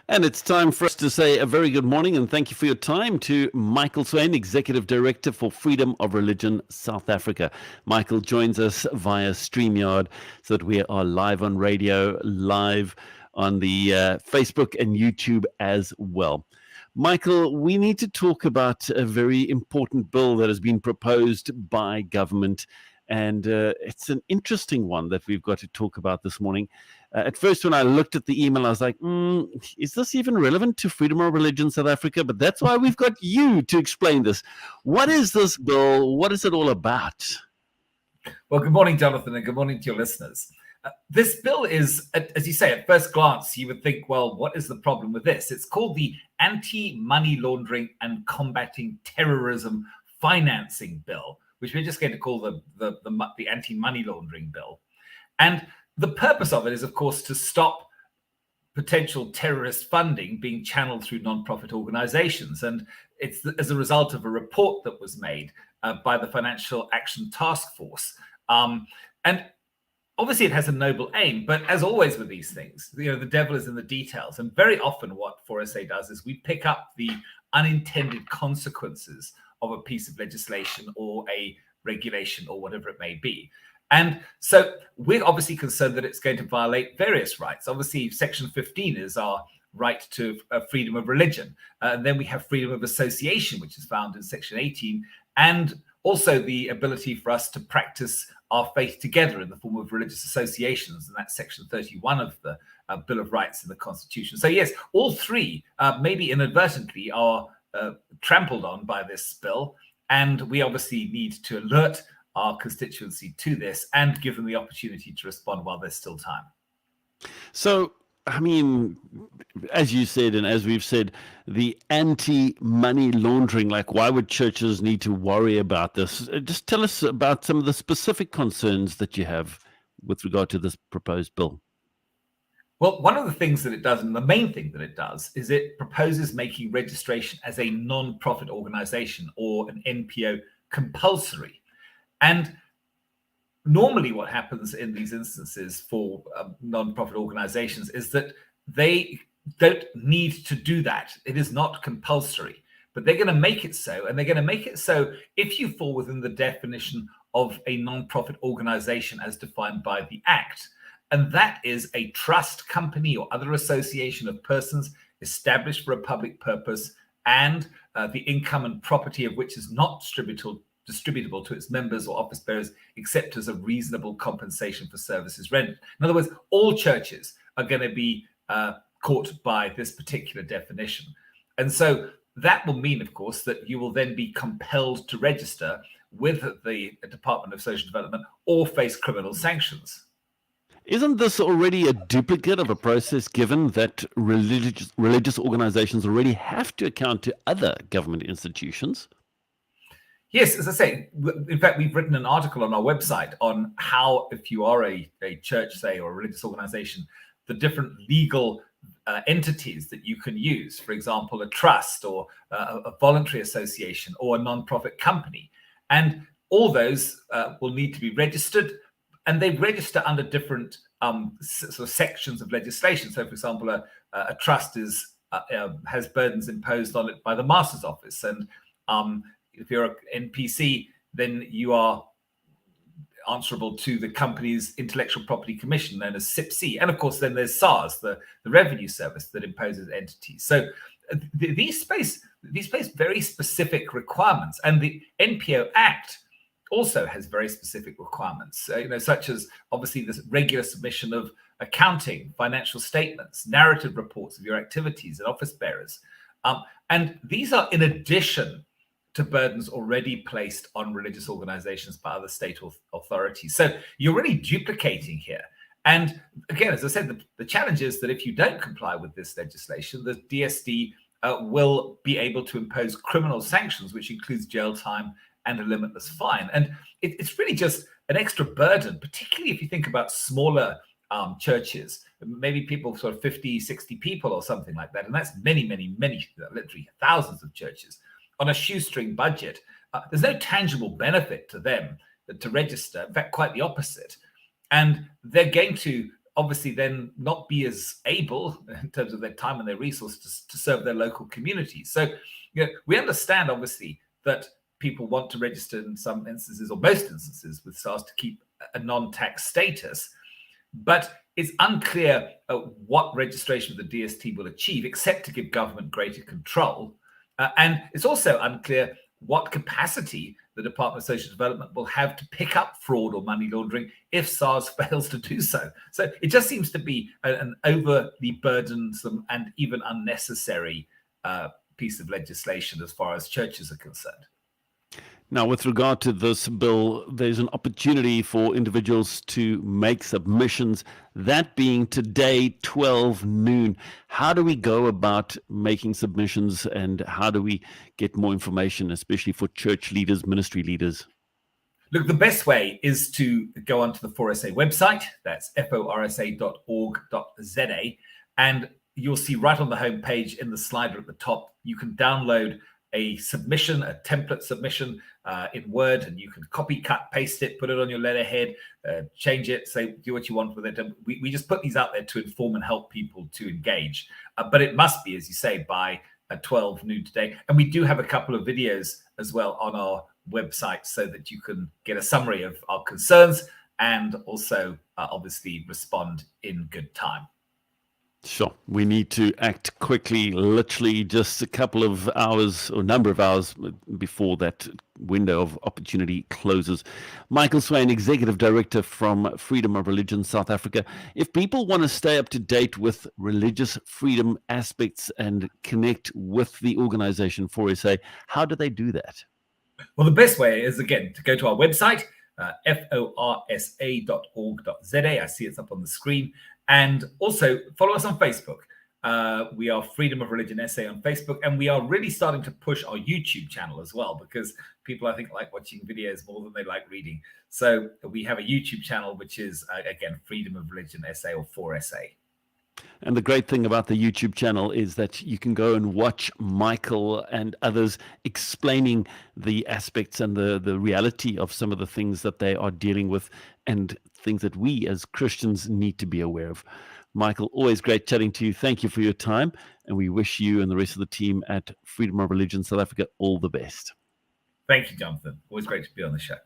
And it's time for us to say a very good morning and thank you for your time to Michael Swain, Executive Director for Freedom of Religion South Africa. Michael joins us via StreamYard so that we are live on radio, live on the Facebook and YouTube as well. Michael, we need to talk about a very important bill that has been proposed by government. And it's an interesting one that we've got to talk about this morning. At first, when I looked at the email, I was like, is this even relevant to freedom of religion South Africa? But that's why we've got you to explain this. What is this bill? What is it all about? Well, good morning, Jonathan, and good morning to your listeners. This bill is, as you say, at first glance, you would think, well, what is the problem with this? It's called the Anti-Money Laundering and Combating Terrorism Financing Bill, which we're just going to call the Anti-Money Laundering Bill. And the purpose of it is, of course, to stop potential terrorist funding being channeled through non-profit organizations. And it's as a result of a report that was made by the Financial Action Task Force. And obviously it has a noble aim, but as always with these things, the devil is in the details. And very often what 4SA does is we pick up the unintended consequences of a piece of legislation or a regulation or whatever it may be. And so we're obviously concerned that it's going to violate various rights. Obviously, Section 15 is our right to freedom of religion. And then we have freedom of association, which is found in Section 18, and also the ability for us to practice our faith together in the form of religious associations. And that's Section 31 of the Bill of Rights in the Constitution. So yes, all three, maybe inadvertently, are trampled on by this bill. And we obviously need to alert our constituency to this and give them the opportunity to respond while there's still time. So, I mean, as you said, and as we've said, the anti-money laundering, like why would churches need to worry about this? Just tell us about some of the specific concerns that you have with regard to this proposed bill. Well, one of the things that it does, and the main thing that it does, is it proposes making registration as a non-profit organization or an NPO compulsory. And normally what happens in these instances for non-profit organizations is that they don't need to do that. It is not compulsory, but they're going to make it so. And they're going to make it so if you fall within the definition of a non-profit organization as defined by the Act. And that is a trust company or other association of persons established for a public purpose and the income and property of which is not distributable to its members or office bearers except as a reasonable compensation for services rendered. In other words, all churches are going to be caught by this particular definition. And so that will mean, of course, that you will then be compelled to register with the Department of Social Development or face criminal sanctions. Isn't this already a duplicate of a process given that religious organizations already have to account to other government institutions? Yes, as I say, in fact, we've written an article on our website on how, if you are a church, say, or a religious organization, the different legal entities that you can use, for example, a trust or a voluntary association or a non-profit company. And all those will need to be registered, and they register under different sort of sections of legislation. So, for example, a trust has burdens imposed on it by the Master's Office, and if you're an NPC, then you are answerable to the company's Intellectual Property Commission, known as CCFm. And of course, then there's SARS, the revenue service that imposes entities. So these face very specific requirements. And the NPO Act also has very specific requirements, such as obviously the regular submission of accounting, financial statements, narrative reports of your activities and office bearers. And these are in addition to burdens already placed on religious organizations by other state authorities. So you're really duplicating here. And again, as I said, the challenge is that if you don't comply with this legislation, the DSD will be able to impose criminal sanctions, which includes jail time and a limitless fine. And it's really just an extra burden, particularly if you think about smaller churches, maybe people sort of 50, 60 people or something like that. And that's many, literally thousands of churches on a shoestring budget. There's no tangible benefit to them to register. In fact, quite the opposite. And they're going to obviously then not be as able in terms of their time and their resources to serve their local communities. So we understand obviously that people want to register in some instances, or most instances, with SARS to keep a non-tax status, but it's unclear what registration of the DST will achieve, except to give government greater control. And it's also unclear what capacity the Department of Social Development will have to pick up fraud or money laundering if SARS fails to do so. So it just seems to be an overly burdensome and even unnecessary piece of legislation as far as churches are concerned. Now, with regard to this bill, there's an opportunity for individuals to make submissions, that being today, 12 noon. How do we go about making submissions, and how do we get more information, especially for church leaders, ministry leaders? Look, the best way is to go onto the 4SA website. That's forsa.org.za. And you'll see right on the homepage in the slider at the top, you can download a submission, a template submission in Word, and you can copy, cut, paste it, put it on your letterhead, change it, say, do what you want with it. And we just put these out there to inform and help people to engage. But it must be, as you say, by 12 noon today. And we do have a couple of videos as well on our website so that you can get a summary of our concerns and also obviously respond in good time. Sure. We need to act quickly, literally just a couple of hours or number of hours before that window of opportunity closes. Michael Swain, Executive Director from Freedom of Religion South Africa. If people want to stay up to date with religious freedom aspects and connect with the organization 4SA, how do they do that? Well, the best way is, again, to go to our website, forsa.org.za. I see it's up on the screen. And also follow us on Facebook. We are Freedom of Religion SA on Facebook, and we are really starting to push our YouTube channel as well, because people, I think, like watching videos more than they like reading. So we have a YouTube channel, which is, again, Freedom of Religion SA or 4SA. And the great thing about the YouTube channel is that you can go and watch Michael and others explaining the aspects and the reality of some of the things that they are dealing with and things that we as Christians need to be aware of. Michael, always great chatting to you. Thank you for your time. And we wish you and the rest of the team at Freedom of Religion South Africa all the best. Thank you, Jonathan. Always great to be on the show.